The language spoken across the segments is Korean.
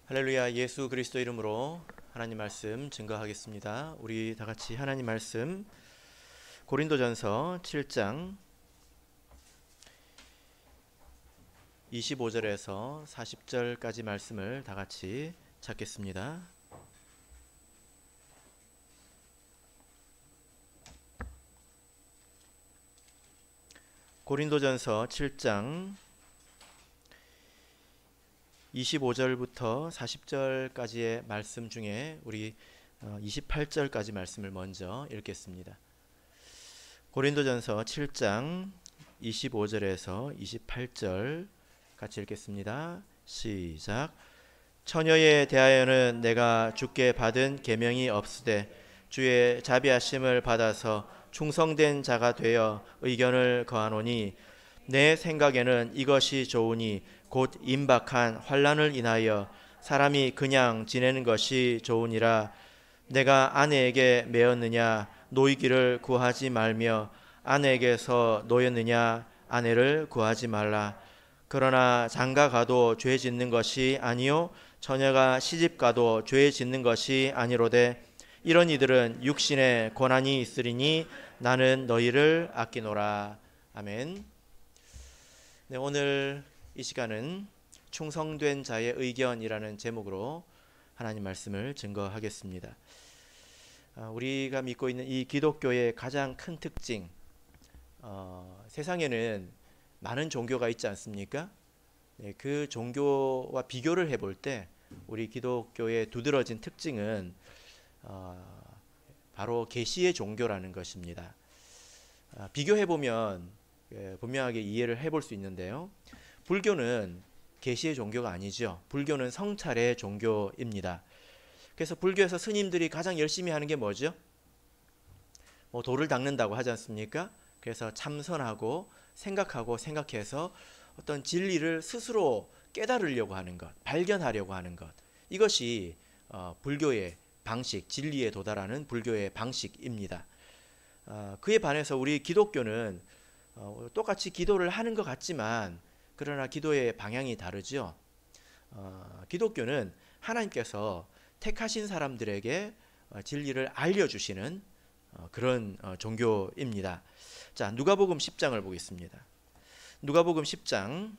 할렐루야. 예수 그리스도 이름으로 하나님 말씀 증거하겠습니다. 우리 다 같이 하나님 말씀 고린도전서 7장 25절에서 40절까지 말씀을 다 같이 찾겠습니다. 고린도전서 7장 25절부터 40절까지의 말씀 중에 우리 28절까지 말씀을 먼저 읽겠습니다. 고린도전서 7장 25절에서 28절 같이 읽겠습니다. 시작. 처녀에 대하여는 내가 주께 받은 계명이 없으되 주의 자비하심을 받아서 충성된 자가 되어 의견을 거하노니 내 생각에는 이것이 좋으니 곧 임박한 환난을 인하여 사람이 그냥 지내는 것이 좋으니라. 내가 아내에게 매었느냐 노이기를 구하지 말며 아내에게서 노였느냐 아내를 구하지 말라. 그러나 장가 가도 죄 짓는 것이 아니요 처녀가 시집 가도 죄 짓는 것이 아니로되 이런 이들은 육신에 고난이 있으리니 나는 너희를 아끼노라. 아멘. 네, 오늘 이 시간은 충성된 자의 의견이라는 제목으로 하나님 말씀을 증거하겠습니다. 우리가 믿고 있는 이 기독교의 가장 큰 특징, 세상에는 많은 종교가 있지 않습니까? 네, 그 종교와 비교를 해볼 때 우리 기독교의 두드러진 특징은 바로 계시의 종교라는 것입니다. 비교해보면 분명하게 이해를 해볼 수 있는데요. 불교는 계시의 종교가 아니죠. 불교는 성찰의 종교입니다. 그래서 불교에서 스님들이 가장 열심히 하는 게 뭐죠? 돌을 닦는다고 하지 않습니까? 그래서 참선하고 생각해서 어떤 진리를 스스로 깨달으려고 하는 것, 발견하려고 하는 것. 이것이 불교의 방식, 진리에 도달하는 불교의 방식입니다. 그에 반해서 우리 기독교는 똑같이 기도를 하는 것 같지만 그러나 기도의 방향이 다르죠. 기독교는 하나님께서 택하신 사람들에게 진리를 알려주시는 그런 종교입니다. 자, 누가복음 10장을 보겠습니다. 누가복음 10장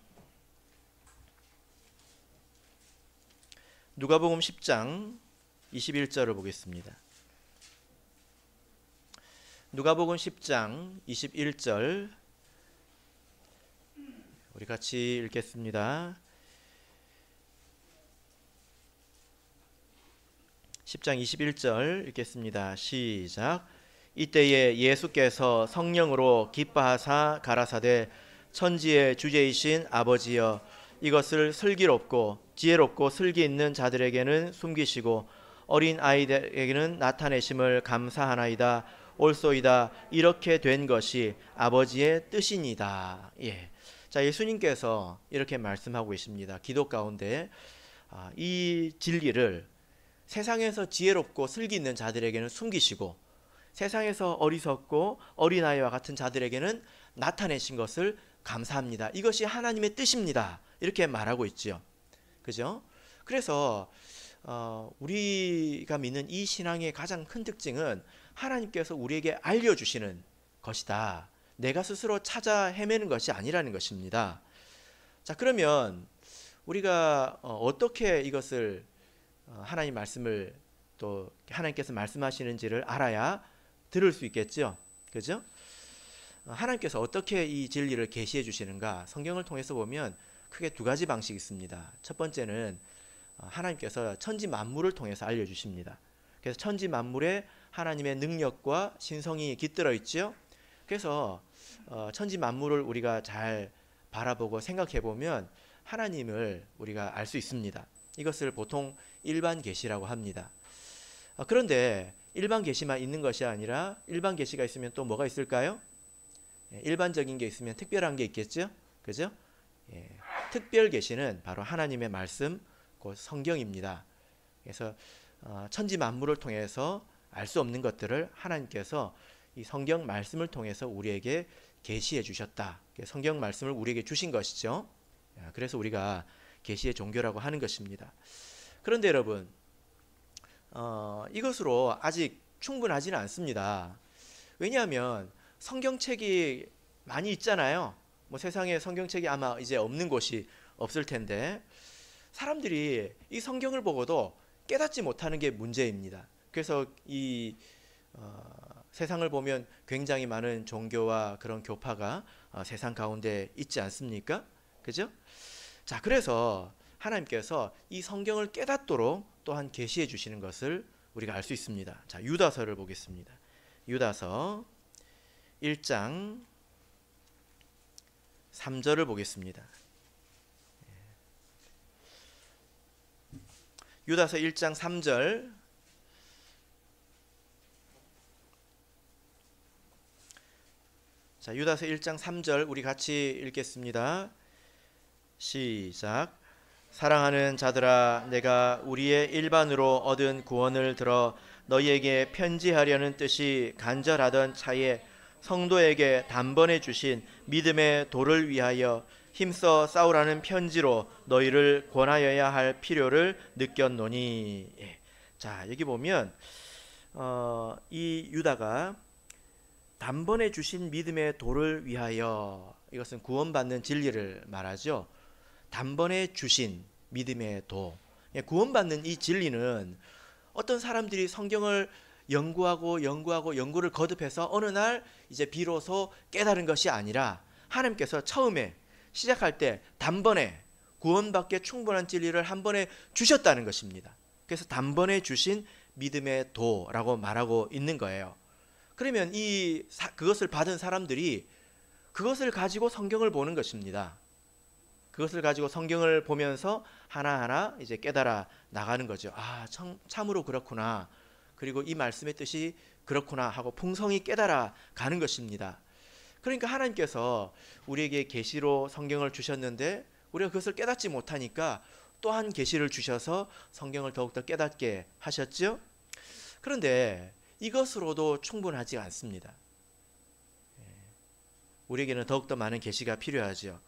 21절을 보겠습니다. 누가복음 10장 21절 우리 같이 읽겠습니다. 10장 21절 읽겠습니다. 시작. 이때에 예수께서 성령으로 기뻐하사 가라사대 천지의 주제이신 아버지여 이것을 슬기롭고 지혜롭고 슬기 있는 자들에게는 숨기시고 어린 아이들에게는 나타내심을 감사하나이다. 옳소이다. 이렇게 된 것이 아버지의 뜻이니다. 예. 자, 예수님께서 이렇게 말씀하고 계십니다. 기도 가운데 이 진리를 세상에서 지혜롭고 슬기 있는 자들에게는 숨기시고 세상에서 어리석고 어린아이와 같은 자들에게는 나타내신 것을 감사합니다. 이것이 하나님의 뜻입니다. 이렇게 말하고 있죠. 그죠? 그래서 우리가 믿는 이 신앙의 가장 큰 특징은 하나님께서 우리에게 알려주시는 것이다. 내가 스스로 찾아 헤매는 것이 아니라는 것입니다. 자, 그러면 우리가 어떻게 이것을 하나님 말씀을 또 하나님께서 말씀하시는지를 알아야 들을 수 있겠죠. 그죠? 하나님께서 어떻게 이 진리를 계시해 주시는가? 성경을 통해서 보면 크게 두 가지 방식이 있습니다. 첫 번째는 하나님께서 천지 만물을 통해서 알려주십니다. 그래서 천지 만물에 하나님의 능력과 신성이 깃들어 있죠. 그래서 천지 만물을 우리가 잘 바라보고 생각해 보면 하나님을 우리가 알 수 있습니다. 이것을 보통 일반 계시라고 합니다. 그런데 일반 계시만 있는 것이 아니라 일반 계시가 있으면 또 뭐가 있을까요? 일반적인 게 있으면 특별한 게 있겠죠. 그죠? 특별 계시는 바로 하나님의 말씀, 곧 성경입니다. 그래서 천지 만물을 통해서 알 수 없는 것들을 하나님께서 이 성경 말씀을 통해서 우리에게 계시해 주셨다. 성경 말씀을 우리에게 주신 것이죠. 그래서 우리가 계시의 종교라고 하는 것입니다. 그런데 여러분, 이것으로 아직 충분하지는 않습니다. 왜냐하면 성경책이 많이 있잖아요. 뭐 세상에 성경책이 아마 이제 없는 곳이 없을 텐데 사람들이 이 성경을 보고도 깨닫지 못하는 게 문제입니다. 그래서 이 세상을 보면 굉장히 많은 종교와 그런 교파가 세상 가운데 있지 않습니까? 그죠? 자, 그래서 하나님께서 이 성경을 깨닫도록 또한 계시해 주시는 것을 우리가 알 수 있습니다. 자, 유다서를 보겠습니다. 유다서 1장 3절을 보겠습니다. 유다서 1장 3절. 자, 유다서 1장 3절 우리 같이 읽겠습니다. 시작. 사랑하는 자들아, 내가 우리의 일반으로 얻은 구원을 들어 너희에게 편지하려는 뜻이 간절하던 차에 성도에게 단번에 주신 믿음의 도를 위하여 힘써 싸우라는 편지로 너희를 권하여야 할 필요를 느꼈노니. 자, 여기 보면 이 유다가 단번에 주신 믿음의 도를 위하여, 이것은 구원받는 진리를 말하죠. 단번에 주신 믿음의 도. 구원받는 이 진리는 어떤 사람들이 성경을 연구를 거듭해서 어느 날 이제 비로소 깨달은 것이 아니라 하나님께서 처음에 시작할 때 단번에 구원받기에 충분한 진리를 한 번에 주셨다는 것입니다. 그래서 단번에 주신 믿음의 도라고 말하고 있는 거예요. 그러면 그것을 받은 사람들이 그것을 가지고 성경을 보는 것입니다. 그것을 가지고 성경을 보면서 하나하나 이제 깨달아 나가는 거죠. 아, 참으로 그렇구나. 그리고 이 말씀의 뜻이 그렇구나 하고 풍성히 깨달아 가는 것입니다. 그러니까 하나님께서 우리에게 계시로 성경을 주셨는데 우리가 그것을 깨닫지 못하니까 또한 계시를 주셔서 성경을 더욱더 깨닫게 하셨죠. 그런데 이것으로도 충분하지 않습니다. 우리에게는 더욱더 많은 계시가 필요하죠.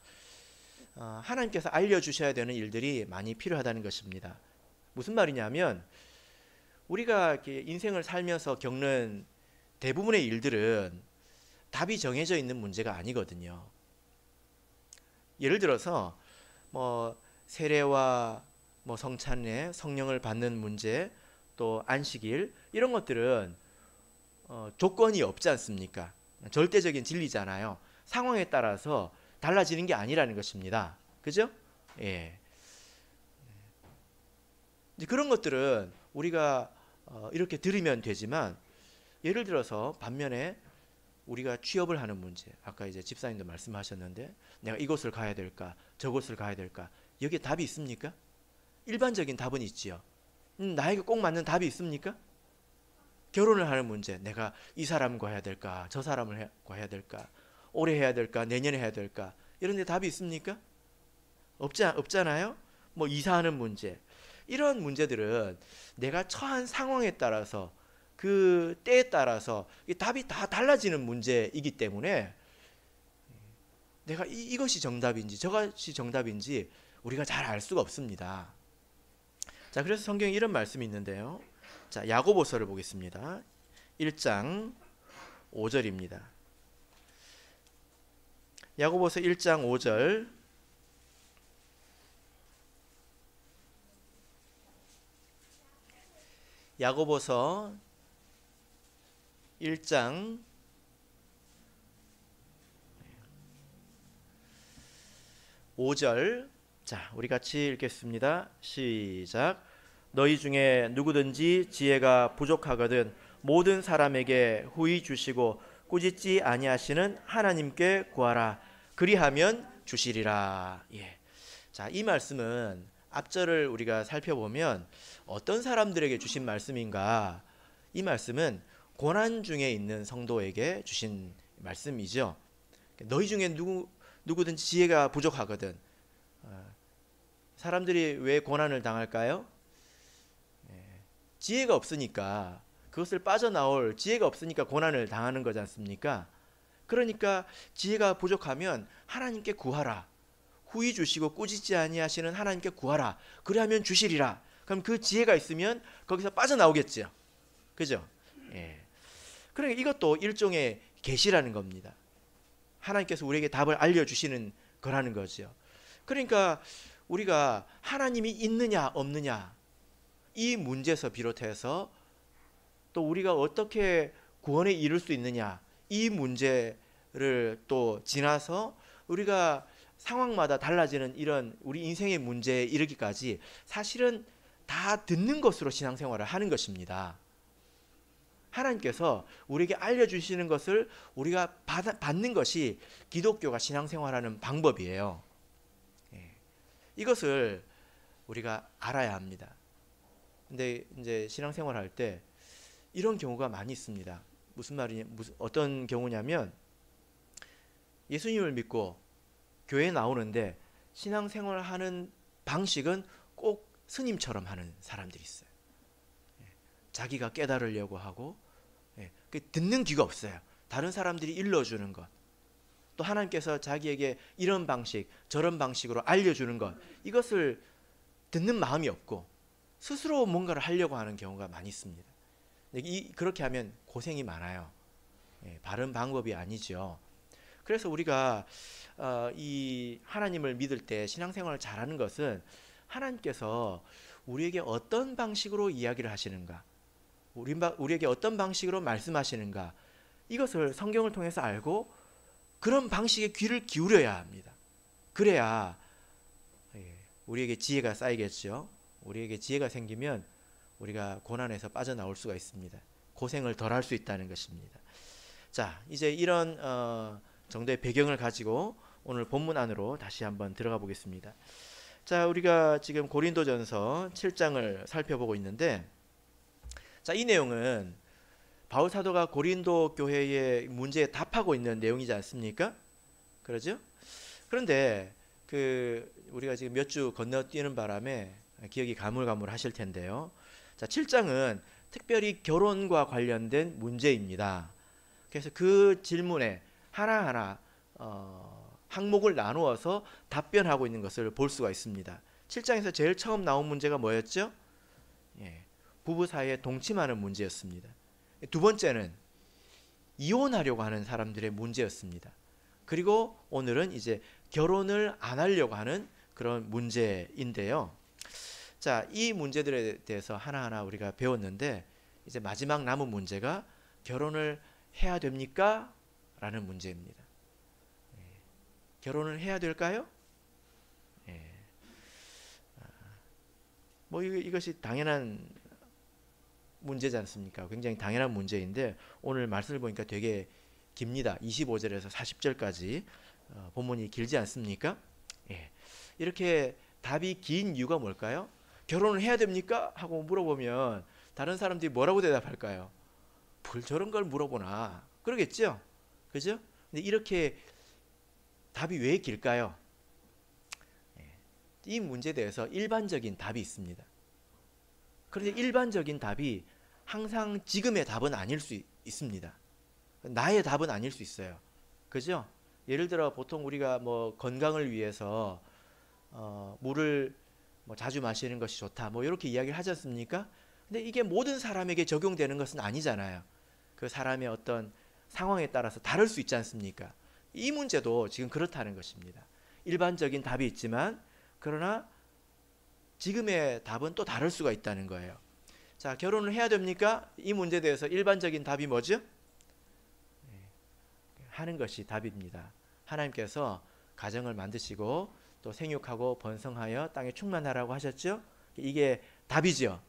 하나님께서 알려주셔야 되는 일들이 많이 필요하다는 것입니다. 무슨 말이냐면 우리가 이렇게 인생을 살면서 겪는 대부분의 일들은 답이 정해져 있는 문제가 아니거든요. 예를 들어서 뭐 세례와 뭐 성찬례, 성령을 받는 문제, 또 안식일, 이런 것들은 조건이 없지 않습니까? 절대적인 진리잖아요. 상황에 따라서 달라지는 게 아니라는 것입니다. 그죠? 예. 이제 그런 것들은 우리가 이렇게 들으면 되지만, 예를 들어서 반면에 우리가 취업을 하는 문제, 아까 이제 집사님도 말씀하셨는데 내가 이곳을 가야 될까 저곳을 가야 될까, 여기에 답이 있습니까? 일반적인 답은 있지요. 나에게 꼭 맞는 답이 있습니까? 결혼을 하는 문제, 내가 이 사람과 해야 될까 저 사람을 해야 될까, 올해 해야 될까 내년에 해야 될까, 이런 데 답이 있습니까? 없잖아요. 뭐 이사하는 문제, 이런 문제들은 내가 처한 상황에 따라서 그 때에 따라서 답이 다 달라지는 문제이기 때문에 내가 이것이 정답인지 저것이 정답인지 우리가 잘 알 수가 없습니다. 자, 그래서 성경에 이런 말씀이 있는데요. 자, 야고보서를 보겠습니다. 1장 5절입니다. 야고보서 1장 5절. 야고보서 1장 5절. 자, 우리 같이 읽겠습니다. 시작. 너희 중에 누구든지 지혜가 부족하거든 모든 사람에게 후히 주시고 꾸짖지 아니하시는 하나님께 구하라. 그리하면 주시리라. 예. 자, 이 말씀은 앞절을 우리가 살펴보면 어떤 사람들에게 주신 말씀인가? 이 말씀은 고난 중에 있는 성도에게 주신 말씀이죠. 너희 중에 누구든지 지혜가 부족하거든. 사람들이 왜 고난을 당할까요? 지혜가 없으니까, 그것을 빠져나올 지혜가 없으니까 고난을 당하는 거지 않습니까? 그러니까 지혜가 부족하면 하나님께 구하라. 후히 주시고 꾸짖지 아니하시는 하나님께 구하라. 그리하면 주시리라. 그럼 그 지혜가 있으면 거기서 빠져나오겠죠. 그죠? 예. 그러니까 이것도 일종의 계시라는 겁니다. 하나님께서 우리에게 답을 알려주시는 거라는 거죠. 그러니까 우리가 하나님이 있느냐 없느냐 이 문제에서 비롯해서 또 우리가 어떻게 구원에 이룰 수 있느냐 이 문제를 또 지나서 우리가 상황마다 달라지는 이런 우리 인생의 문제에 이르기까지 사실은 다 듣는 것으로 신앙생활을 하는 것입니다. 하나님께서 우리에게 알려주시는 것을 우리가 받는 것이 기독교가 신앙생활하는 방법이에요. 이것을 우리가 알아야 합니다. 근데 이제 신앙생활할 때 이런 경우가 많이 있습니다. 무슨 말이냐, 어떤 경우냐면 예수님을 믿고 교회에 나오는데 신앙생활하는 방식은 꼭 스님처럼 하는 사람들이 있어요. 자기가 깨달으려고 하고 듣는 귀가 없어요. 다른 사람들이 일러주는 것, 또 하나님께서 자기에게 이런 방식 저런 방식으로 알려주는 것, 이것을 듣는 마음이 없고 스스로 뭔가를 하려고 하는 경우가 많이 있습니다. 그렇게 하면 고생이 많아요. 바른 방법이 아니죠. 그래서 우리가 이 하나님을 믿을 때 신앙생활을 잘하는 것은 하나님께서 우리에게 어떤 방식으로 이야기를 하시는가, 우리에게 어떤 방식으로 말씀하시는가, 이것을 성경을 통해서 알고 그런 방식에 귀를 기울여야 합니다. 그래야 우리에게 지혜가 쌓이겠죠. 우리에게 지혜가 생기면 우리가 고난에서 빠져나올 수가 있습니다. 고생을 덜 할 수 있다는 것입니다. 자, 이제 이런 정도의 배경을 가지고 오늘 본문 안으로 다시 한번 들어가 보겠습니다. 자, 우리가 지금 고린도전서 7장을 살펴보고 있는데, 자, 이 내용은 바울 사도가 고린도 교회의 문제에 답하고 있는 내용이지 않습니까? 그러죠? 그런데 우리가 지금 몇 주 건너뛰는 바람에 기억이 가물가물하실 텐데요. 자, 7장은 특별히 결혼과 관련된 문제입니다. 그래서 그 질문에 하나하나 항목을 나누어서 답변하고 있는 것을 볼 수가 있습니다. 7장에서 제일 처음 나온 문제가 뭐였죠? 부부 사이에 동침하는 문제였습니다. 두 번째는 이혼하려고 하는 사람들의 문제였습니다. 그리고 오늘은 이제 결혼을 안 하려고 하는 그런 문제인데요. 자, 이 문제들에 대해서 하나하나 우리가 배웠는데, 이제 마지막 남은 문제가 결혼을 해야 됩니까? 라는 문제입니다. 결혼을 해야 될까요? 뭐 이것이 당연한 문제지 않습니까? 굉장히 당연한 문제인데 오늘 말씀을 보니까 되게 깁니다. 25절에서 40절까지 본문이 길지 않습니까? 이렇게 답이 긴 이유가 뭘까요? 결혼을 해야 됩니까? 하고 물어보면 다른 사람들이 뭐라고 대답할까요? 뭘 저런 걸 물어보나, 그러겠죠? 그죠? 근데 이렇게 답이 왜 길까요? 이 문제에 대해서 일반적인 답이 있습니다. 그런데 일반적인 답이 항상 지금의 답은 아닐 수 있습니다. 나의 답은 아닐 수 있어요. 그죠? 예를 들어 보통 우리가 뭐 건강을 위해서 물을 뭐 자주 마시는 것이 좋다, 뭐 이렇게 이야기를 하지 않습니까? 근데 이게 모든 사람에게 적용되는 것은 아니잖아요. 그 사람의 어떤 상황에 따라서 다를 수 있지 않습니까? 이 문제도 지금 그렇다는 것입니다. 일반적인 답이 있지만 그러나 지금의 답은 또 다를 수가 있다는 거예요. 자, 결혼을 해야 됩니까? 이 문제에 대해서 일반적인 답이 뭐죠? 하는 것이 답입니다. 하나님께서 가정을 만드시고 또 생육하고 번성하여 땅에 충만하라고 하셨죠? 이게 답이죠.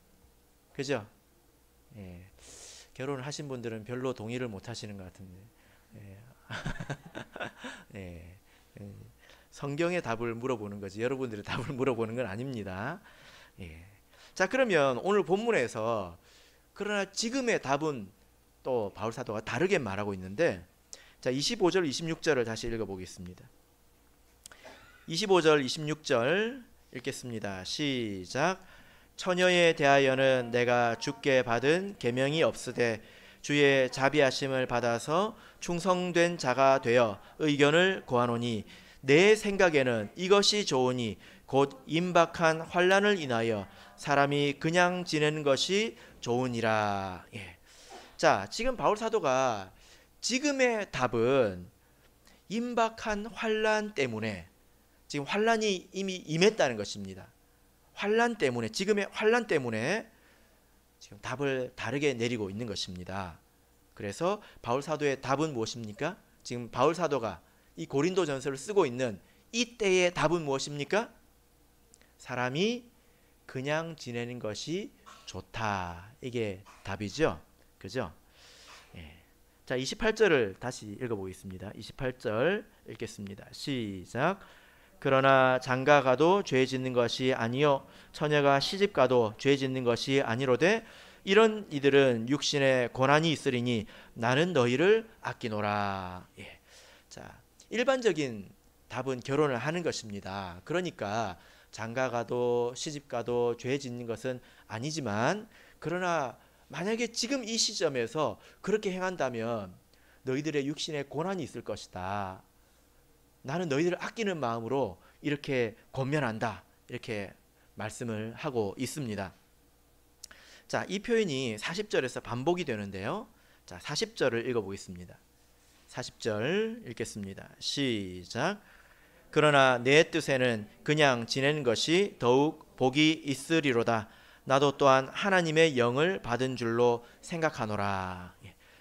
그죠? 결혼을 하신 분들은 별로 동의를 못 하시는 것 같은데. 성경의 답을 물어보는 거지 여러분들의 답을 물어보는 건 아닙니다. 자, 그러면 오늘 본문에서 그러나 지금의 답은 또 바울 사도가 다르게 말하고 있는데, 자, 25절 26절을 다시 읽어보겠습니다. 25절 26절 읽겠습니다. 시작. 처녀에 대하여는 내가 주께 받은 계명이 없으되 주의 자비하심을 받아서 충성된 자가 되어 의견을 고하노니 내 생각에는 이것이 좋으니 곧 임박한 환난을 인하여 사람이 그냥 지내는 것이 좋으니라. 예. 자, 지금 바울 사도가 지금의 답은 임박한 환난 때문에, 지금 환난이 이미 임했다는 것입니다. 환난 때문에, 지금의 환난 때문에 지금 답을 다르게 내리고 있는 것입니다. 그래서 바울 사도의 답은 무엇입니까? 지금 바울 사도가 이 고린도 전서를 쓰고 있는 이때의 답은 무엇입니까? 사람이 그냥 지내는 것이 좋다. 이게 답이죠. 그죠? 예. 자, 28절을 다시 읽어보겠습니다. 28절 읽겠습니다. 시작. 그러나 장가가도 죄 짓는 것이 아니요 처녀가 시집가도 죄 짓는 것이 아니로되 이런 이들은 육신에 고난이 있으리니 나는 너희를 아끼노라. 예. 자, 일반적인 답은 결혼을 하는 것입니다. 그러니까 장가가도 시집가도 죄 짓는 것은 아니지만, 그러나 만약에 지금 이 시점에서 그렇게 행한다면 너희들의 육신에 고난이 있을 것이다. 나는 너희들을 아끼는 마음으로 이렇게 권면한다. 이렇게 말씀을 하고 있습니다. 자, 이 표현이 40절에서 반복이 되는데요. 자, 40절을 읽어보겠습니다. 40절 읽겠습니다. 시작. 그러나 내 뜻에는 그냥 지내는 것이 더욱 복이 있으리로다. 나도 또한 하나님의 영을 받은 줄로 생각하노라.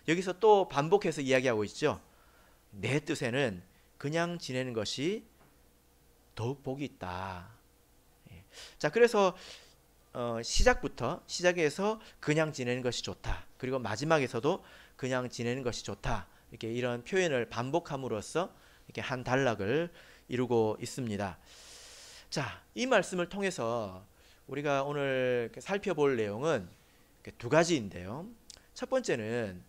여기서 또 반복해서 이야기하고 있죠. 내 뜻에는 그냥 지내는 것이 더욱 복이 있다. 자, 그래서 시작에서 그냥 지내는 것이 좋다. 그리고 마지막에서도 그냥 지내는 것이 좋다. 이렇게 이런 표현을 반복함으로써 이렇게 한 단락을 이루고 있습니다. 자, 이 말씀을 통해서 우리가 오늘 살펴볼 내용은 두 가지인데요. 첫 번째는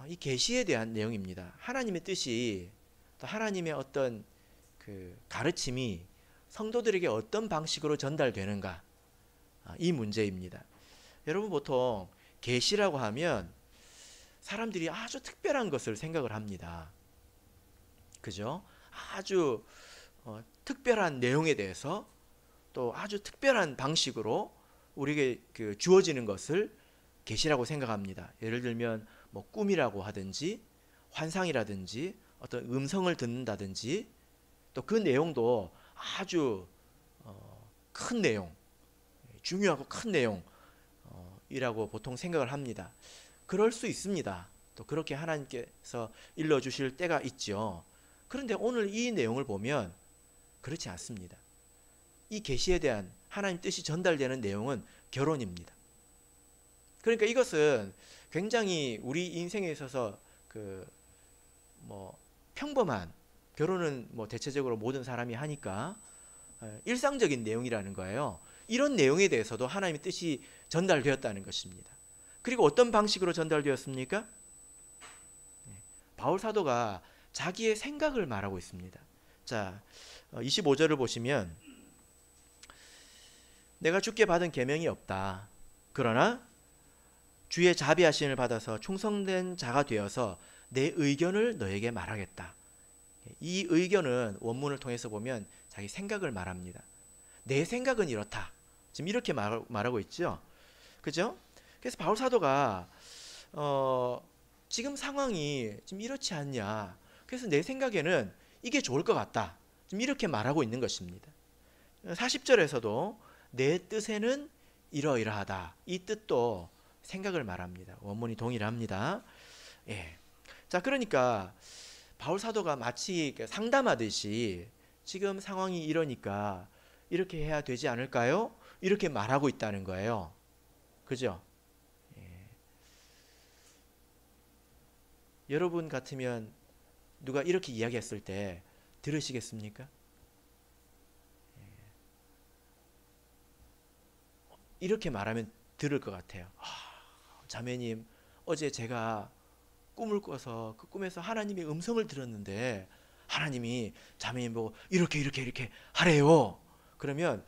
이 계시에 대한 내용입니다. 하나님의 뜻이, 또 하나님의 어떤 그 가르침이 성도들에게 어떤 방식으로 전달되는가, 이 문제입니다. 여러분, 보통 계시라고 하면 사람들이 아주 특별한 것을 생각을 합니다. 그죠? 아주 특별한 내용에 대해서 또 아주 특별한 방식으로 우리에게 주어지는 것을 계시라고 생각합니다. 예를 들면 뭐 꿈이라고 하든지 환상이라든지 어떤 음성을 듣는다든지, 또 그 내용도 아주 큰 내용, 중요하고 큰 내용이라고 보통 생각을 합니다. 그럴 수 있습니다. 또 그렇게 하나님께서 일러주실 때가 있죠. 그런데 오늘 이 내용을 보면 그렇지 않습니다. 이 계시에 대한 하나님 뜻이 전달되는 내용은 결혼입니다. 그러니까 이것은 굉장히 우리 인생에 있어서 평범한, 결혼은 대체적으로 모든 사람이 하니까 일상적인 내용이라는 거예요. 이런 내용에 대해서도 하나님의 뜻이 전달되었다는 것입니다. 그리고 어떤 방식으로 전달되었습니까? 바울 사도가 자기의 생각을 말하고 있습니다. 자, 25절을 보시면 내가 주께 받은 계명이 없다. 그러나 주의 자비하심을 받아서 충성된 자가 되어서 내 의견을 너에게 말하겠다. 이 의견은 원문을 통해서 보면 자기 생각을 말합니다. 내 생각은 이렇다. 지금 이렇게 말하고 있죠. 그죠? 그래서 바울 사도가 지금 상황이 지금 이렇지 않냐. 그래서 내 생각에는 이게 좋을 것 같다. 지금 이렇게 말하고 있는 것입니다. 40절에서도 내 뜻에는 이러이러하다. 이 뜻도 생각을 말합니다. 원문이 동일합니다. 예. 자, 그러니까 바울 사도가 마치 상담하듯이 지금 상황이 이러니까 이렇게 해야 되지 않을까요? 이렇게 말하고 있다는 거예요. 그죠? 예. 여러분 같으면 누가 이렇게 이야기했을 때 들으시겠습니까? 이렇게 말하면 들을 것 같아요. 자매님, 어제 제가 꿈을 꿔서 그 꿈에서 하나님의 음성을 들었는데 하나님이 자매님 보고 이렇게 하래요. 그러면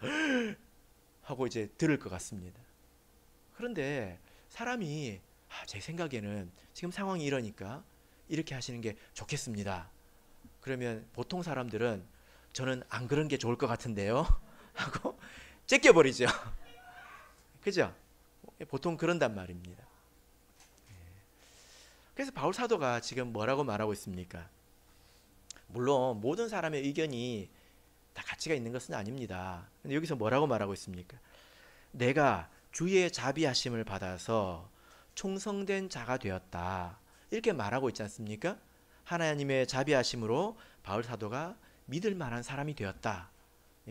하고 이제 들을 것 같습니다. 그런데 사람이 제 생각에는 지금 상황이 이러니까 이렇게 하시는 게 좋겠습니다. 그러면 보통 사람들은 저는 안 그런 게 좋을 것 같은데요 하고 제껴버리죠. 그죠? 보통 그런단 말입니다. 그래서 바울 사도가 지금 뭐라고 말하고 있습니까? 물론 모든 사람의 의견이 다 가치가 있는 것은 아닙니다. 근데 여기서 뭐라고 말하고 있습니까? 내가 주의 자비하심을 받아서 총성된 자가 되었다. 이렇게 말하고 있지 않습니까? 하나님의 자비하심으로 바울 사도가 믿을 만한 사람이 되었다.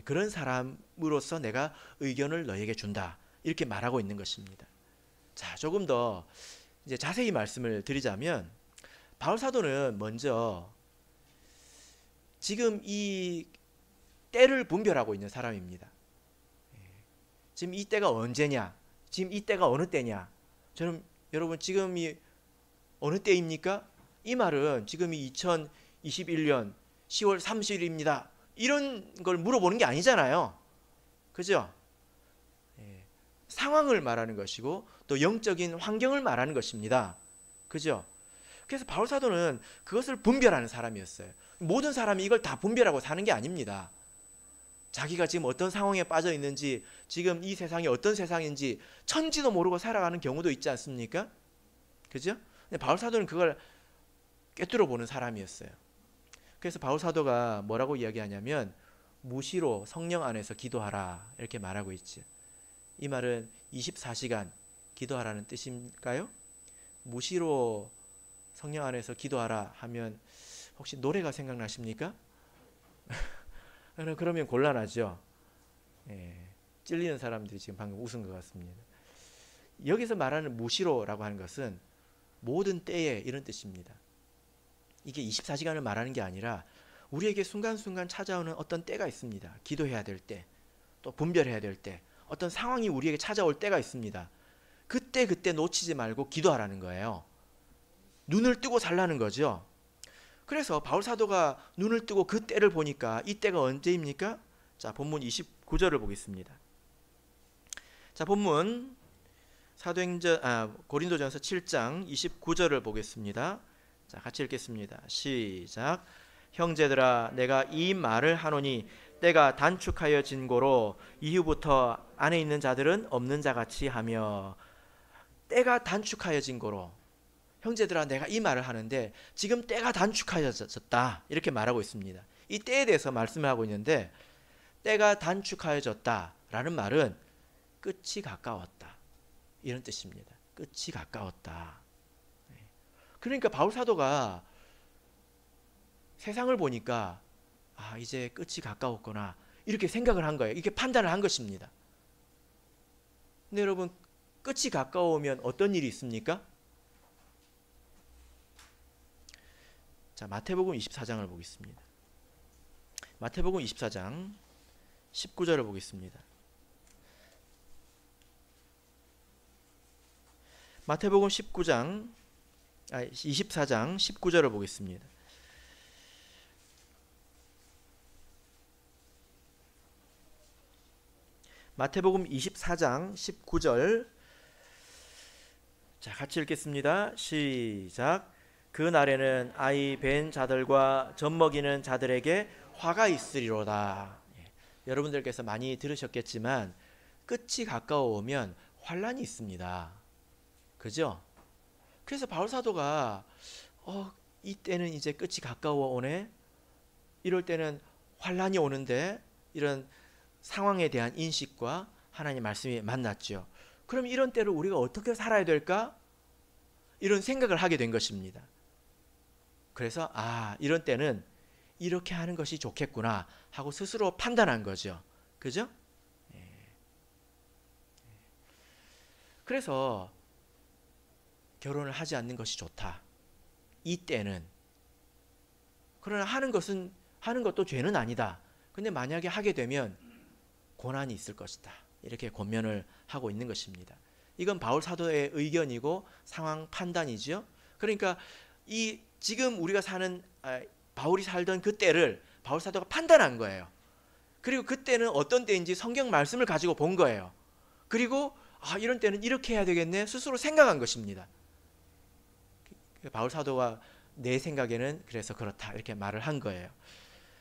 그런 사람으로서 내가 의견을 너에게 준다. 이렇게 말하고 있는 것입니다. 자, 조금 더 이제 자세히 말씀을 드리자면 바울 사도는 먼저 지금 이 때를 분별하고 있는 사람입니다. 지금 이 때가 언제냐? 지금 이 때가 어느 때냐? 저는 여러분 지금이 어느 때입니까? 이 말은 지금이 2021년 10월 30일입니다. 이런 걸 물어보는 게 아니잖아요. 그죠? 상황을 말하는 것이고 또 영적인 환경을 말하는 것입니다. 그죠? 그래서 바울 사도는 그것을 분별하는 사람이었어요. 모든 사람이 이걸 다 분별하고 사는 게 아닙니다. 자기가 지금 어떤 상황에 빠져 있는지, 지금 이 세상이 어떤 세상인지 천지도 모르고 살아가는 경우도 있지 않습니까? 그죠? 근데 바울 사도는 그걸 꿰뚫어 보는 사람이었어요. 그래서 바울 사도가 뭐라고 이야기하냐면 무시로 성령 안에서 기도하라 이렇게 말하고 있죠. 이 말은 24시간 기도하라는 뜻일까요? 무시로 성령 안에서 기도하라 하면 혹시 노래가 생각나십니까? 그러면 곤란하죠. 찔리는 사람들이 지금 방금 웃은 것 같습니다. 여기서 말하는 무시로라고 하는 것은 모든 때에 이런 뜻입니다. 이게 24시간을 말하는 게 아니라 우리에게 순간순간 찾아오는 어떤 때가 있습니다. 기도해야 될 때, 또 분별해야 될 때, 어떤 상황이 우리에게 찾아올 때가 있습니다. 그때 놓치지 말고 기도하라는 거예요. 눈을 뜨고 살라는 거죠. 그래서 바울 사도가 눈을 뜨고 그 때를 보니까 이 때가 언제입니까? 자, 본문 29절을 보겠습니다. 자, 본문 고린도전서 7장 29절을 보겠습니다. 자, 같이 읽겠습니다. 시작. 형제들아, 내가 이 말을 하노니 때가 단축하여진 고로 이후부터 안에 있는 자들은 없는 자같이 하며. 때가 단축하여진 고로, 형제들아 내가 이 말을 하는데 지금 때가 단축하여졌다 이렇게 말하고 있습니다. 이 때에 대해서 말씀을 하고 있는데 때가 단축하여졌다라는 말은 끝이 가까웠다 이런 뜻입니다. 끝이 가까웠다. 그러니까 바울 사도가 세상을 보니까 이제 끝이 가까웠구나 이렇게 생각을 한 거예요. 이렇게 판단을 한 것입니다. 근데 여러분 끝이 가까우면 어떤 일이 있습니까? 자, 마태복음 24장을 보겠습니다. 마태복음 24장 19절을 보겠습니다. 마태복음 24장 19절을 보겠습니다. 마태복음 24장 19절. 자, 같이 읽겠습니다. 시작. 그 날에는 아이 뵌 자들과 젖 먹이는 자들에게 화가 있으리로다. 여러분들께서 많이 들으셨겠지만 끝이 가까워오면 환란이 있습니다. 그죠? 그래서 바울 사도가 이때는 이제 끝이 가까워 오네. 이럴 때는 환란이 오는데 이런 상황에 대한 인식과 하나님의 말씀이 만났죠. 그럼 이런 때를 우리가 어떻게 살아야 될까? 이런 생각을 하게 된 것입니다. 그래서 이런 때는 이렇게 하는 것이 좋겠구나 하고 스스로 판단한 거죠. 그죠? 그래서 결혼을 하지 않는 것이 좋다. 이 때는. 그러나 하는 것도 죄는 아니다. 근데 만약에 하게 되면 고난이 있을 것이다. 이렇게 권면을 하고 있는 것입니다. 이건 바울 사도의 의견이고 상황 판단이죠. 그러니까 지금 우리가 사는 바울이 살던 그 때를 바울 사도가 판단한 거예요. 그리고 그때는 어떤 때인지 성경 말씀을 가지고 본 거예요. 그리고 이런 때는 이렇게 해야 되겠네 스스로 생각한 것입니다. 바울 사도가 내 생각에는 그래서 그렇다 이렇게 말을 한 거예요.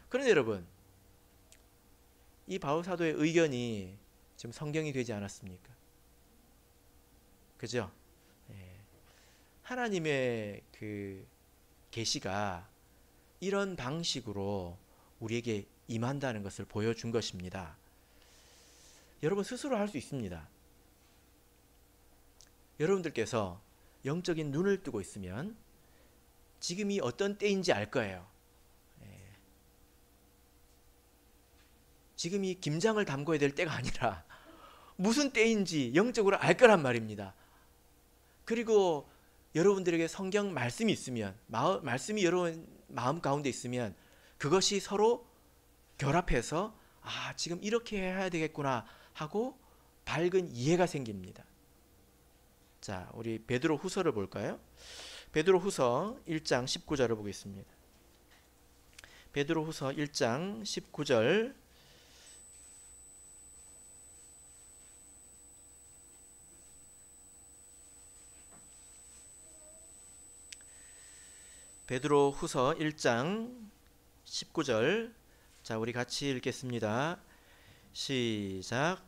그런데 여러분 이 바울 사도의 의견이 지금 성경이 되지 않았습니까? 그죠? 예. 하나님의 그 계시가 이런 방식으로 우리에게 임한다는 것을 보여준 것입니다. 여러분 스스로 할 수 있습니다. 여러분들께서 영적인 눈을 뜨고 있으면 지금이 어떤 때인지 알 거예요. 지금이 김장을 담궈야 될 때가 아니라 무슨 때인지 영적으로 알 거란 말입니다. 그리고 여러분들에게 성경 말씀이 있으면, 말씀이 여러분 마음 가운데 있으면 그것이 서로 결합해서 아, 지금 이렇게 해야 되겠구나 하고 밝은 이해가 생깁니다. 자, 우리 베드로 후서를 볼까요? 베드로 후서 1장 19절을 보겠습니다. 베드로 후서 1장 19절. 베드로 후서 1장 19절. 자, 우리 같이 읽겠습니다. 시작.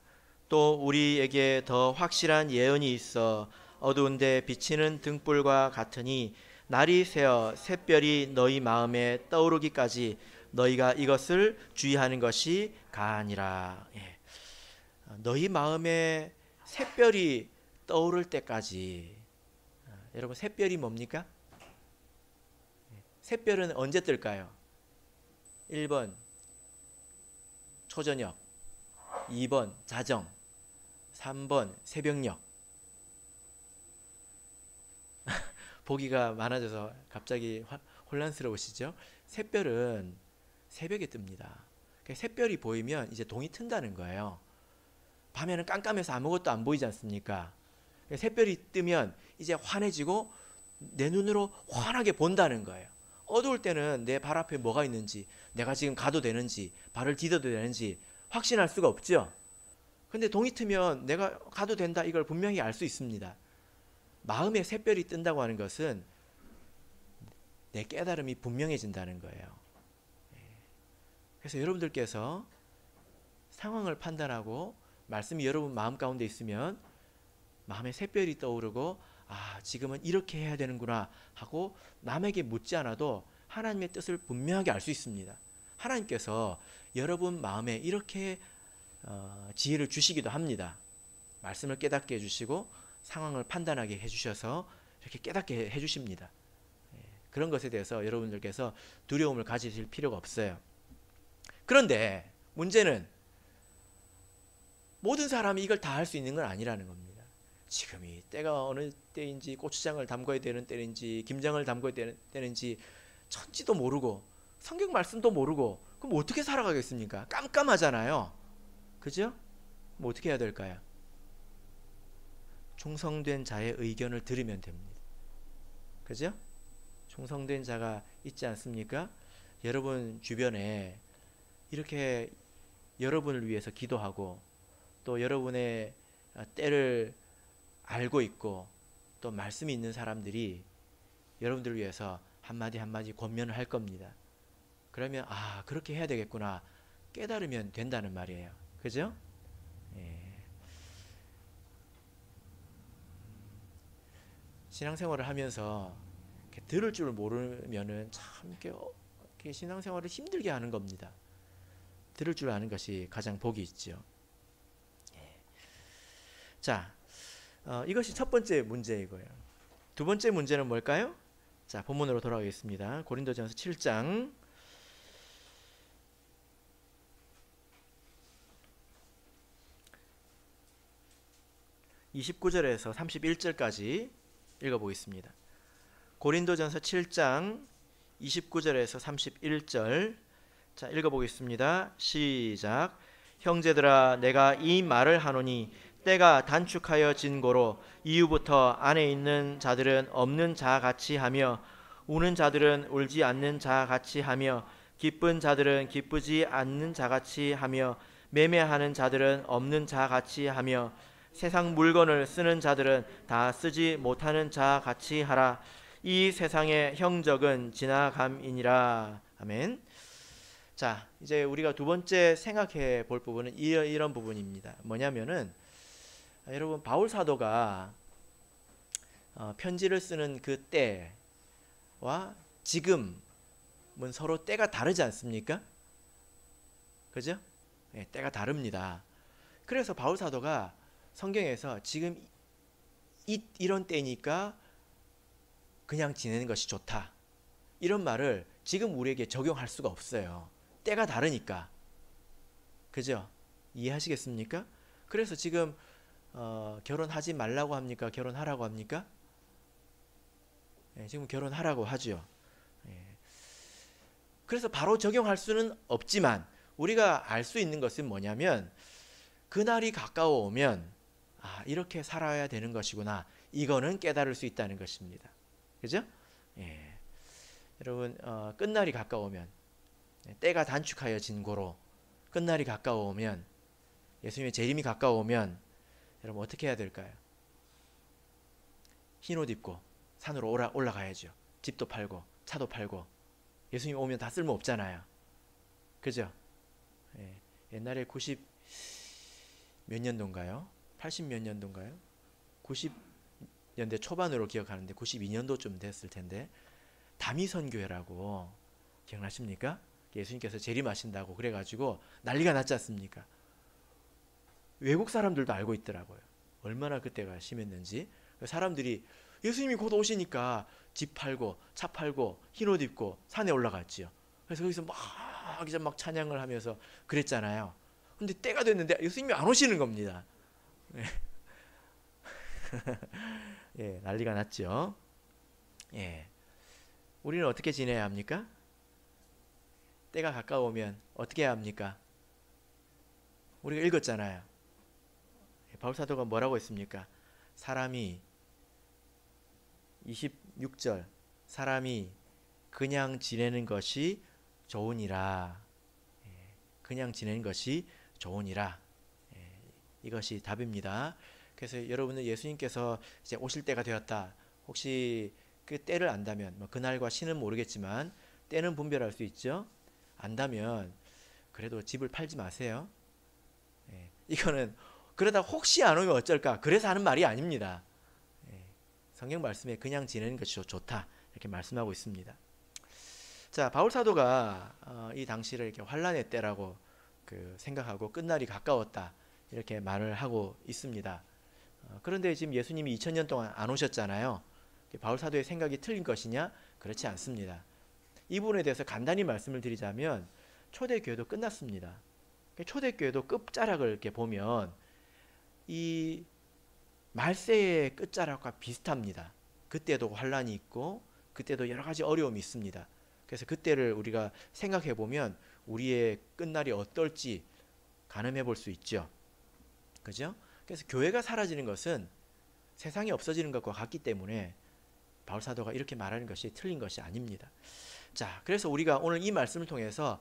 또 우리에게 더 확실한 예언이 있어 어두운데 비치는 등불과 같으니 날이 새어 샛별이 너희 마음에 떠오르기까지 너희가 이것을 주의하는 것이 가하니라. 예. 너희 마음에 샛별이 떠오를 때까지. 여러분 샛별이 뭡니까? 샛별은 언제 뜰까요? 1번 초저녁, 2번 자정, 3번 새벽녘. 보기가 많아져서 갑자기 혼란스러우시죠? 샛별은 새벽에 뜹니다. 샛별이 보이면 이제 동이 튼다는 거예요. 밤에는 깜깜해서 아무것도 안 보이지 않습니까? 샛별이 뜨면 이제 환해지고 내 눈으로 환하게 본다는 거예요. 어두울 때는 내 발 앞에 뭐가 있는지, 내가 지금 가도 되는지, 발을 디뎌도 되는지 확신할 수가 없죠. 근데 동이 트면 내가 가도 된다, 이걸 분명히 알 수 있습니다. 마음에 샛별이 뜬다고 하는 것은 내 깨달음이 분명해진다는 거예요. 그래서 여러분들께서 상황을 판단하고 말씀이 여러분 마음 가운데 있으면 마음에 샛별이 떠오르고 아, 지금은 이렇게 해야 되는구나 하고 남에게 묻지 않아도 하나님의 뜻을 분명하게 알 수 있습니다. 하나님께서 여러분 마음에 이렇게 지혜를 주시기도 합니다. 말씀을 깨닫게 해주시고 상황을 판단하게 해주셔서 이렇게 깨닫게 해주십니다. 그런 것에 대해서 여러분들께서 두려움을 가지실 필요가 없어요. 그런데 문제는 모든 사람이 이걸 다 할 수 있는 건 아니라는 겁니다. 지금이 때가 어느 때인지, 고추장을 담궈야 되는 때인지, 김장을 담궈야 되는 때인지 천지도 모르고 성경 말씀도 모르고 그럼 어떻게 살아가겠습니까? 깜깜하잖아요. 그죠? 뭐 어떻게 해야 될까요? 충성된 자의 의견을 들으면 됩니다. 그죠? 충성된 자가 있지 않습니까? 여러분 주변에 이렇게 여러분을 위해서 기도하고 또 여러분의 때를 알고 있고 또 말씀이 있는 사람들이 여러분들을 위해서 한마디 한마디 권면을 할 겁니다. 그러면 아, 그렇게 해야 되겠구나 깨달으면 된다는 말이에요. 그죠? 예. 신앙생활을 하면서 이렇게 들을 줄 모르면은 참 이렇게 신앙생활을 힘들게 하는 겁니다. 들을 줄 아는 것이 가장 복이 있죠. 예. 자, 이것이 첫 번째 문제이고요. 두 번째 문제는 뭘까요? 자, 본문으로 돌아가겠습니다. 고린도전서 7장 29절에서 31절까지 읽어보겠습니다. 고린도전서 7장 29절에서 31절. 자, 읽어보겠습니다. 시작. 형제들아, 내가 이 말을 하노니 때가 단축하여 진고로 이후부터 안에 있는 자들은 없는 자같이 하며 우는 자들은 울지 않는 자같이 하며 기쁜 자들은 기쁘지 않는 자같이 하며 매매하는 자들은 없는 자같이 하며 세상 물건을 쓰는 자들은 다 쓰지 못하는 자같이 하라. 이 세상의 형적은 지나감이니라. 아멘. 자, 이제 우리가 두 번째 생각해 볼 부분은 이런 부분입니다. 뭐냐면은 여러분 바울 사도가 편지를 쓰는 그 때와 지금은 서로 때가 다르지 않습니까? 그죠? 네, 때가 다릅니다. 그래서 바울 사도가 성경에서 지금 이런 때니까 그냥 지내는 것이 좋다, 이런 말을 지금 우리에게 적용할 수가 없어요. 때가 다르니까. 그죠? 이해하시겠습니까? 그래서 지금 결혼하지 말라고 합니까? 결혼하라고 합니까? 네, 지금 결혼하라고 하죠. 네. 그래서 바로 적용할 수는 없지만 우리가 알 수 있는 것은 뭐냐면 그날이 가까워 오면 이렇게 살아야 되는 것이구나, 이거는 깨달을 수 있다는 것입니다. 그죠? 예. 여러분 끝날이 가까우면, 때가 단축하여진 고로 끝날이 가까워오면, 예수님의 재림이 가까워오면 여러분 어떻게 해야 될까요? 흰 옷 입고 산으로 올라가야죠. 집도 팔고 차도 팔고. 예수님 오면 다 쓸모 없잖아요. 그죠? 예. 옛날에 90 몇 년도인가요? 80 몇 년도인가요? 90년대 초반으로 기억하는데 92년도쯤 됐을 텐데 다미선교회라고 기억나십니까? 예수님께서 재림하신다고 그래가지고 난리가 났지 않습니까? 외국 사람들도 알고 있더라고요. 얼마나 그때가 심했는지. 사람들이 예수님이 곧 오시니까 집 팔고 차 팔고 흰 옷 입고 산에 올라갔지요. 그래서 거기서 막 찬양을 하면서 그랬잖아요. 근데 때가 됐는데 예수님이 안 오시는 겁니다. 예, 난리가 났죠. 예. 우리는 어떻게 지내야 합니까? 때가 가까우면 어떻게 해야 합니까? 우리가 읽었잖아요. 바울 사도가 뭐라고 했습니까? 사람이 26절, 사람이 그냥 지내는 것이 좋으니라. 그냥 지내는 것이 좋으니라. 이것이 답입니다. 그래서 여러분은 예수님께서 이제 오실 때가 되었다, 혹시 그 때를 안다면, 그날과 시는 모르겠지만 때는 분별할 수 있죠. 안다면 그래도 집을 팔지 마세요. 이거는 그러다 혹시 안 오면 어쩔까, 그래서 하는 말이 아닙니다. 성경 말씀에 그냥 지내는 것이 좋다, 이렇게 말씀하고 있습니다. 자, 바울 사도가 이 당시를 이렇게 환란의 때라고 생각하고 끝날이 가까웠다, 이렇게 말을 하고 있습니다. 그런데 지금 예수님이 2000년 동안 안 오셨잖아요. 바울 사도의 생각이 틀린 것이냐? 그렇지 않습니다. 이 부분에 대해서 간단히 말씀을 드리자면 초대교회도 끝났습니다. 초대교회도 끝자락을 이렇게 보면 이 말세의 끝자락과 비슷합니다. 그때도 환란이 있고 그때도 여러 가지 어려움이 있습니다. 그래서 그때를 우리가 생각해 보면 우리의 끝날이 어떨지 가늠해 볼 수 있죠. 그죠? 그래서 교회가 사라지는 것은 세상이 없어지는 것과 같기 때문에 바울 사도가 이렇게 말하는 것이 틀린 것이 아닙니다. 자, 그래서 우리가 오늘 이 말씀을 통해서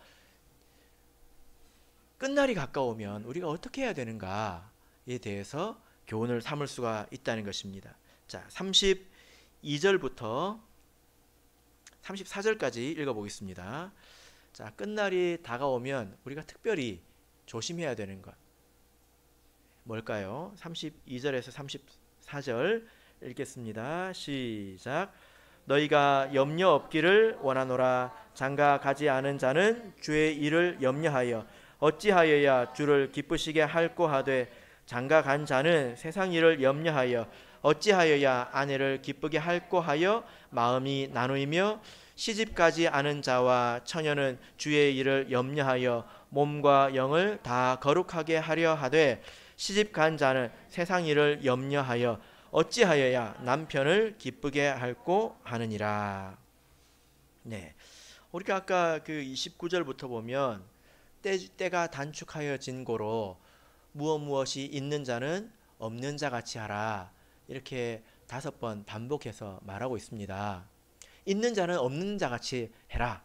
끝날이 가까우면 우리가 어떻게 해야 되는가에 대해서 교훈을 삼을 수가 있다는 것입니다. 자, 32절부터 34절까지 읽어보겠습니다. 자, 끝날이 다가오면 우리가 특별히 조심해야 되는 것 뭘까요? 32절에서 34절 읽겠습니다. 시작. 너희가 염려 없기를 원하노라. 장가 가지 않은 자는 주의 일을 염려하여 어찌하여야 주를 기쁘시게 할꼬 하되, 장가 간 자는 세상 일을 염려하여 어찌하여야 아내를 기쁘게 할꼬 하여 마음이 나누이며, 시집가지 않은 자와 처녀는 주의 일을 염려하여 몸과 영을 다 거룩하게 하려 하되, 시집간 자는 세상 일을 염려하여 어찌하여야 남편을 기쁘게 할꼬 하느니라. 네, 우리가 아까 그 29절부터 보면 때가 단축하여진 고로 무엇이 있는 자는 없는 자 같이 하라, 이렇게 5번 반복해서 말하고 있습니다. 있는 자는 없는 자 같이 해라,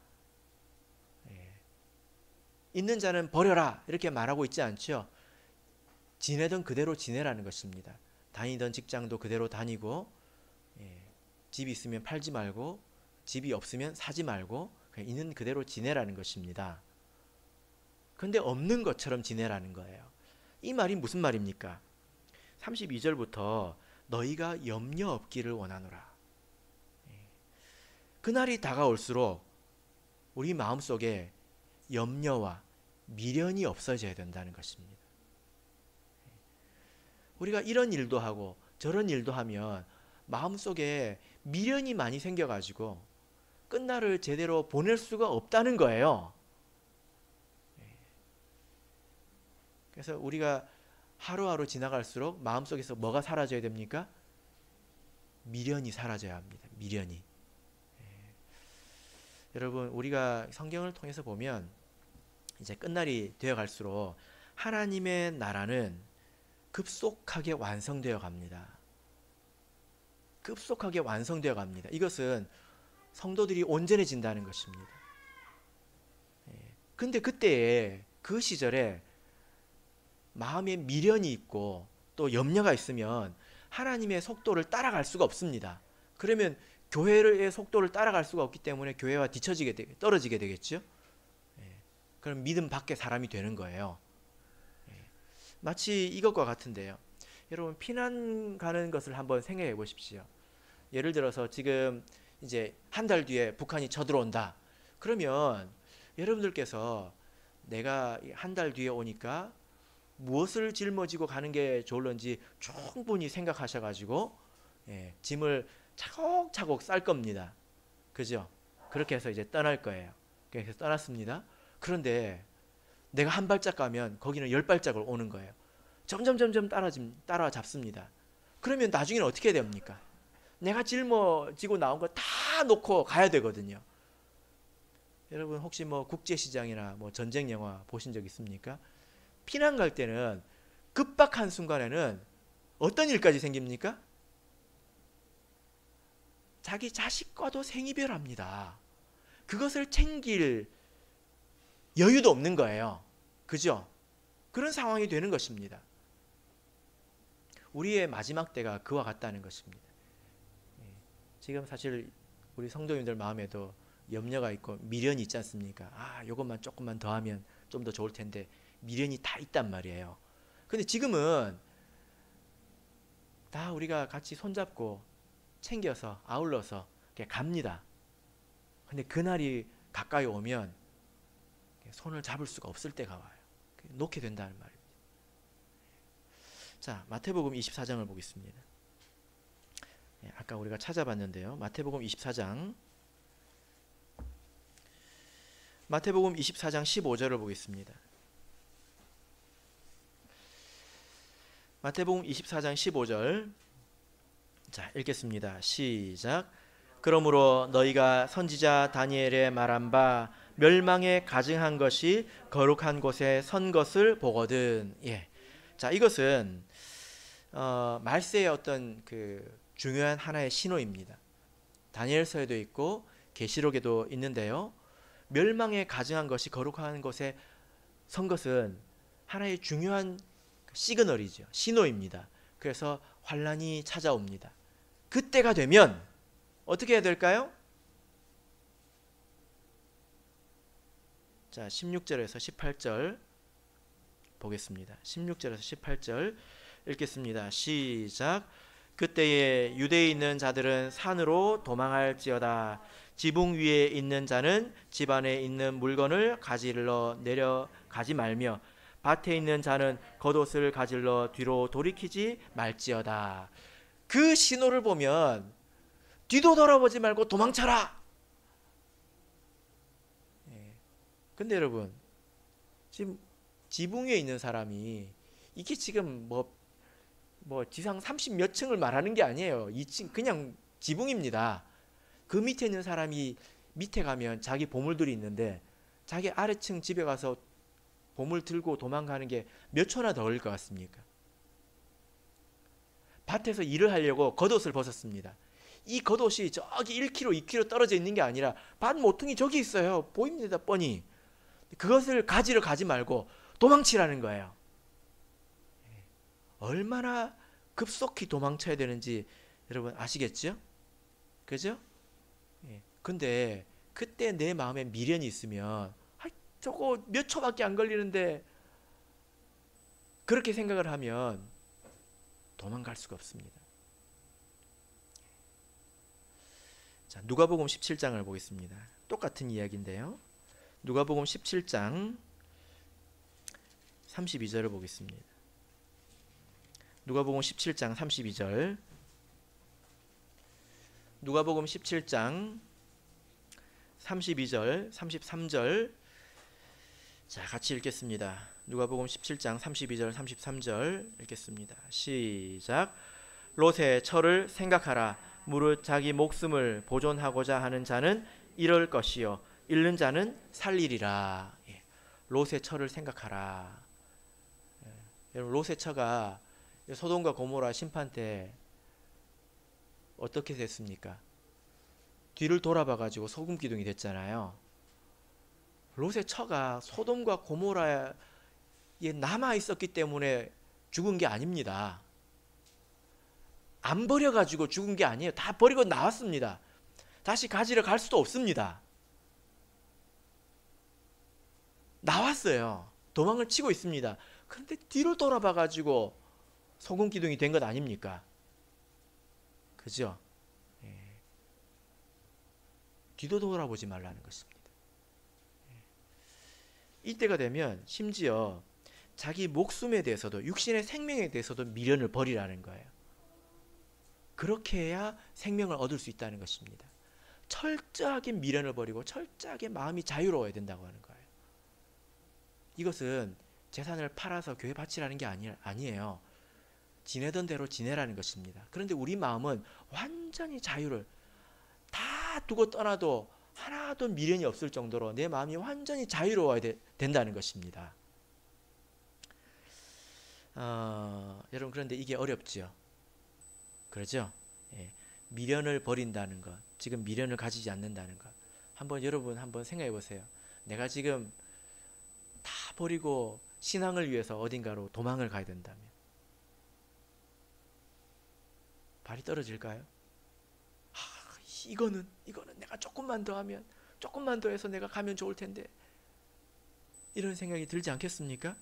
있는 자는 버려라, 이렇게 말하고 있지 않죠. 지내던 그대로 지내라는 것입니다. 다니던 직장도 그대로 다니고, 집이 있으면 팔지 말고 집이 없으면 사지 말고 그냥 있는 그대로 지내라는 것입니다. 근데 없는 것처럼 지내라는 거예요. 이 말이 무슨 말입니까? 32절부터 너희가 염려 없기를 원하노라. 그날이 다가올수록 우리 마음속에 염려와 미련이 없어져야 된다는 것입니다. 우리가 이런 일도 하고 저런 일도 하면 마음속에 미련이 많이 생겨가지고 끝날을 제대로 보낼 수가 없다는 거예요. 그래서 우리가 하루하루 지나갈수록 마음속에서 뭐가 사라져야 됩니까? 미련이 사라져야 합니다. 미련이. 여러분, 우리가 성경을 통해서 보면 이제 끝날이 되어 갈수록 하나님의 나라는 급속하게 완성되어 갑니다. 급속하게 완성되어 갑니다. 이것은 성도들이 온전해진다는 것입니다. 근데 그때에 그 시절에 마음에 미련이 있고 또 염려가 있으면 하나님의 속도를 따라갈 수가 없습니다. 그러면 교회의 속도를 따라갈 수가 없기 때문에 교회와 떨어지게 되겠죠. 그럼 믿음 밖의 사람이 되는 거예요. 마치 이것과 같은데요. 여러분, 피난 가는 것을 한번 생각해 보십시오. 예를 들어서 지금 이제 한 달 뒤에 북한이 쳐들어온다. 그러면 여러분들께서 내가 한 달 뒤에 오니까 무엇을 짊어지고 가는 게 좋을런지 충분히 생각하셔가지고 짐을 차곡차곡 쌀 겁니다. 그죠? 그렇게 해서 이제 떠날 거예요. 그래서 떠났습니다. 그런데 내가 한 발짝 가면 거기는 10발짝을 오는 거예요. 점점 따라잡습니다. 그러면 나중에는 어떻게 됩니까? 내가 짊어지고 나온 거 다 놓고 가야 되거든요. 여러분, 혹시 뭐 국제시장이나 뭐 전쟁 영화 보신 적 있습니까? 피난 갈 때는 급박한 순간에는 어떤 일까지 생깁니까? 자기 자식과도 생이별합니다. 그것을 챙길 여유도 없는 거예요. 그죠? 그런 상황이 되는 것입니다. 우리의 마지막 때가 그와 같다는 것입니다. 지금 사실 우리 성도님들 마음에도 염려가 있고 미련이 있지 않습니까? 요것만 조금만 더 하면 좀 더 좋을 텐데 미련이 다 있단 말이에요. 근데 지금은 다 우리가 같이 손잡고 챙겨서 아울러서 갑니다. 근데 그날이 가까이 오면 손을 잡을 수가 없을 때가 와요. 놓게 된다는 말입니다. 자, 마태복음 24장을 보겠습니다. 아까 우리가 찾아봤는데요. 마태복음 24장 15절을 보겠습니다. 마태복음 24장 15절. 자, 읽겠습니다. 시작. 그러므로 너희가 선지자 다니엘의 말한 바 멸망에 가증한 것이 거룩한 곳에 선 것을 보거든. 자, 이것은 말세의 어떤 그 중요한 하나의 신호입니다. 다니엘서에도 있고 계시록에도 있는데요. 멸망에 가증한 것이 거룩한 곳에 선 것은 하나의 중요한 시그널이죠. 신호입니다. 그래서 환란이 찾아옵니다. 그때가 되면 어떻게 해야 될까요? 자, 16절에서 18절 보겠습니다. 16절에서 18절 읽겠습니다. 시작. 그때에 유대에 있는 자들은 산으로 도망할지어다. 지붕 위에 있는 자는 집 안에 있는 물건을 가지러 내려가지 말며 밭에 있는 자는 겉옷을 가지러 뒤로 돌이키지 말지어다. 그 신호를 보면 뒤도 돌아보지 말고 도망쳐라. 근데 여러분, 지금 지붕 위에 있는 사람이 이게 지금 뭐 지상 30 몇 층을 말하는 게 아니에요. 2층 그냥 지붕입니다. 그 밑에 있는 사람이 밑에 가면 자기 보물들이 있는데 자기 아래층 집에 가서 보물 들고 도망가는 게 몇 초나 더 걸릴 것 같습니까? 밭에서 일을 하려고 겉옷을 벗었습니다. 이 겉옷이 저기 1km, 2km 떨어져 있는 게 아니라 밭 모퉁이 저기 있어요. 보입니다, 뻔히. 그것을 가지러 가지 말고 도망치라는 거예요. 얼마나 급속히 도망쳐야 되는지 여러분 아시겠죠? 그죠? 근데 그때 내 마음에 미련이 있으면 저거 몇 초밖에 안 걸리는데 그렇게 생각을 하면 도망갈 수가 없습니다. 자, 누가복음 17장을 보겠습니다. 똑같은 이야기인데요. 누가복음 17장 32절을 보겠습니다. 누가복음 17장 32절. 누가복음 17장 32절, 33절. 자, 같이 읽겠습니다. 누가복음 17장 32절, 33절 읽겠습니다. 시작. 롯의 처를 생각하라. 무릇 자기 목숨을 보존하고자 하는 자는 이럴 것이요 잃는 자는 살리리라. 예. 롯의 처를 생각하라. 예. 여러분, 롯의 처가 소돔과 고모라 심판 때 어떻게 됐습니까? 뒤를 돌아봐 가지고 소금 기둥이 됐잖아요. 롯의 처가 소돔과 고모라에 남아 있었기 때문에 죽은 게 아닙니다. 안 버려 가지고 죽은 게 아니에요. 다 버리고 나왔습니다. 다시 가지러 갈 수도 없습니다. 나왔어요. 도망을 치고 있습니다. 그런데 뒤를 돌아봐 가지고 소금 기둥이 된 것 아닙니까? 그죠? 예. 뒤도 돌아보지 말라는 것입니다. 예. 이때가 되면 심지어 자기 목숨에 대해서도, 육신의 생명에 대해서도 미련을 버리라는 거예요. 그렇게 해야 생명을 얻을 수 있다는 것입니다. 철저하게 미련을 버리고 철저하게 마음이 자유로워야 된다고 하는 거예요. 이것은 재산을 팔아서 교회 바치라는 게 아니에요. 지내던 대로 지내라는 것입니다. 그런데 우리 마음은 완전히 자유를 다 두고 떠나도 하나도 미련이 없을 정도로 내 마음이 완전히 자유로워야 된다는 것입니다. 여러분, 그런데 이게 어렵지요. 그렇죠? 예. 미련을 버린다는 것, 지금 미련을 가지지 않는다는 것, 여러분 한번 생각해 보세요. 내가 지금 다 버리고 신앙을 위해서 어딘가로 도망을 가야 된다면 발이 떨어질까요? 이거는 내가 조금만 더 하면, 조금만 더 해서 내가 가면 좋을 텐데, 이런 생각이 들지 않겠습니까?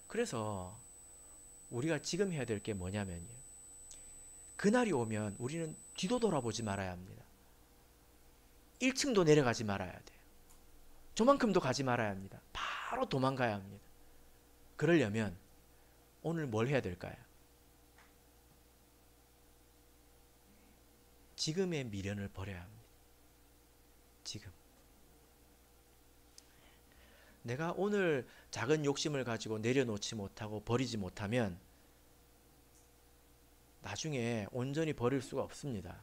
그래서 우리가 지금 해야 될 게 뭐냐면요, 그날이 오면 우리는 뒤도 돌아보지 말아야 합니다. 1층도 내려가지 말아야 돼요. 저만큼도 가지 말아야 합니다. 바로 도망가야 합니다. 그러려면 오늘 뭘 해야 될까요? 지금의 미련을 버려야 합니다. 지금. 내가 오늘 작은 욕심을 가지고 내려놓지 못하고 버리지 못하면 나중에 온전히 버릴 수가 없습니다.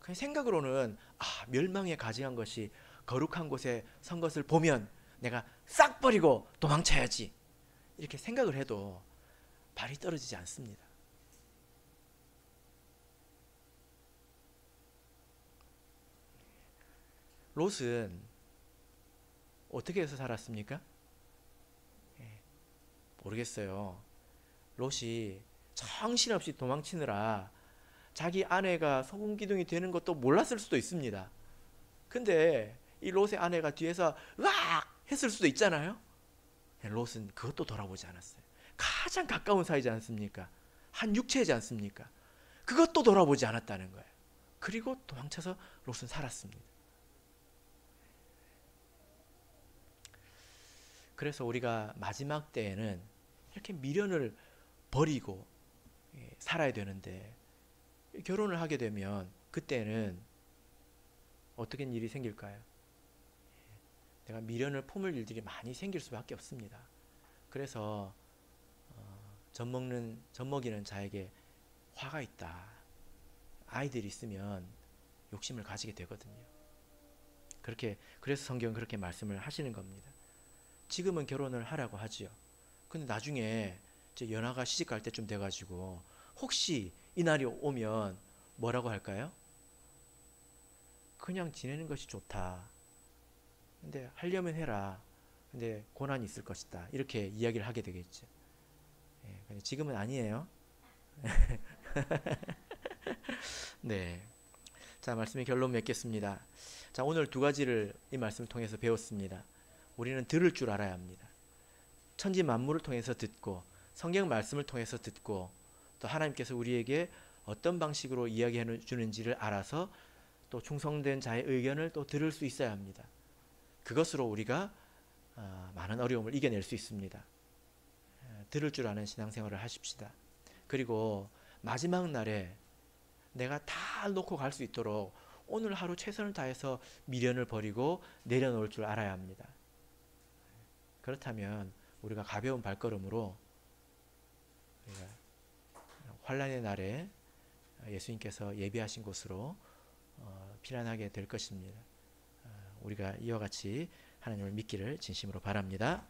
그냥 생각으로는 멸망에 가증한 것이 거룩한 곳에 선 것을 보면 내가 싹 버리고 도망쳐야지, 이렇게 생각을 해도 발이 떨어지지 않습니다. 롯은 어떻게 해서 살았습니까? 모르겠어요. 롯이 정신없이 도망치느라 자기 아내가 소금 기둥이 되는 것도 몰랐을 수도 있습니다. 근데 이 롯의 아내가 뒤에서 으악 했을 수도 있잖아요. 롯은 그것도 돌아보지 않았어요. 가장 가까운 사이지 않습니까? 한 육체이지 않습니까? 그것도 돌아보지 않았다는 거예요. 그리고 도망쳐서 롯은 살았습니다. 그래서 우리가 마지막 때에는 이렇게 미련을 버리고 살아야 되는데, 결혼을 하게 되면 그때는 어떻게 일이 생길까요? 내가 미련을 품을 일들이 많이 생길 수밖에 없습니다. 그래서 젖먹이는 자에게 화가 있다. 아이들이 있으면 욕심을 가지게 되거든요. 그래서 성경은 그렇게 말씀을 하시는 겁니다. 지금은 결혼을 하라고 하지요. 근데 나중에 이제 연하가 시집 갈 때쯤 돼가지고 혹시 이 날이 오면 뭐라고 할까요? 그냥 지내는 것이 좋다. 근데 하려면 해라. 근데 고난이 있을 것이다. 이렇게 이야기를 하게 되겠죠. 근데 지금은 아니에요. 네. 자, 말씀의 결론 맺겠습니다. 자, 오늘 두 가지를 이 말씀을 통해서 배웠습니다. 우리는 들을 줄 알아야 합니다. 천지 만물을 통해서 듣고 성경 말씀을 통해서 듣고 또 하나님께서 우리에게 어떤 방식으로 이야기해 주는지를 알아서 또 충성된 자의 의견을 또 들을 수 있어야 합니다. 그것으로 우리가 많은 어려움을 이겨낼 수 있습니다. 들을 줄 아는 신앙생활을 하십시다. 그리고 마지막 날에 내가 다 놓고 갈 수 있도록 오늘 하루 최선을 다해서 미련을 버리고 내려놓을 줄 알아야 합니다. 그렇다면 우리가 가벼운 발걸음으로 우리가 환난의 날에 예수님께서 예비하신 곳으로 피난하게 될 것입니다. 우리가 이와 같이 하나님을 믿기를 진심으로 바랍니다.